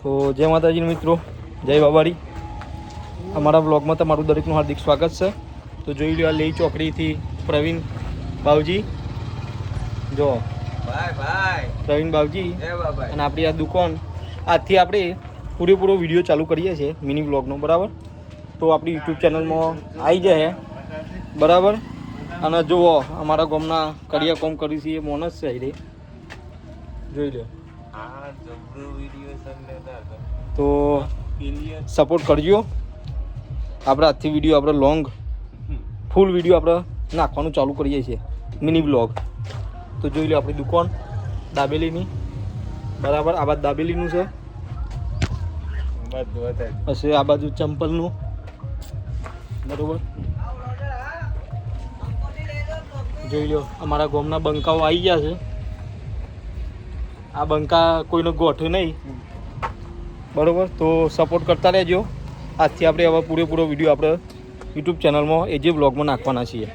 તો જય માતાજી મિત્રો, જય બાબારી. અમારા બ્લોગમાં તમારું દરેકનું હાર્દિક સ્વાગત છે. તો જોઈ લો, આ લઈ ચોકડીથી પ્રવીણ બાવજી, જો પ્રવીણ બાવજી અને આપણી આ દુકાન. આજથી આપણે પૂરેપૂરો વિડીયો ચાલુ કરીએ છીએ મિની બ્લોગનો, બરાબર. તો આપણી યુટ્યુબ ચેનલમાં આવી જાય બરાબર. અને જુઓ, અમારા ગામના કડિયા કોમ કરી છે એ મોનસ છે, રે જોઈ લો. તો સપોર્ટ કરજો. આપણે આજથી વિડીયો આપણે લોંગ ફૂલ વિડીયો આપણે નાખવાનું ચાલુ કરીએ છીએ, મિની બ્લોગ. તો જોઈ લો આપણી દુકાન દાબેલીની, બરાબર. આ બાજુ દાબેલીનું છે, પછી આ બાજુ ચંપલનું, બરાબર. જોઈ લો, અમારા ગામના બંકાઓ આવી ગયા છે. આ બંકા કોઈનો ગોઠે નહીં, બરાબર. તો સપોર્ટ કરતા રહેજો. આજથી આપણે હવે પૂરેપૂરો વિડીયો આપણે યુટ્યુબ ચેનલમાં એ જે બ્લોગમાં નાખવાના છીએ.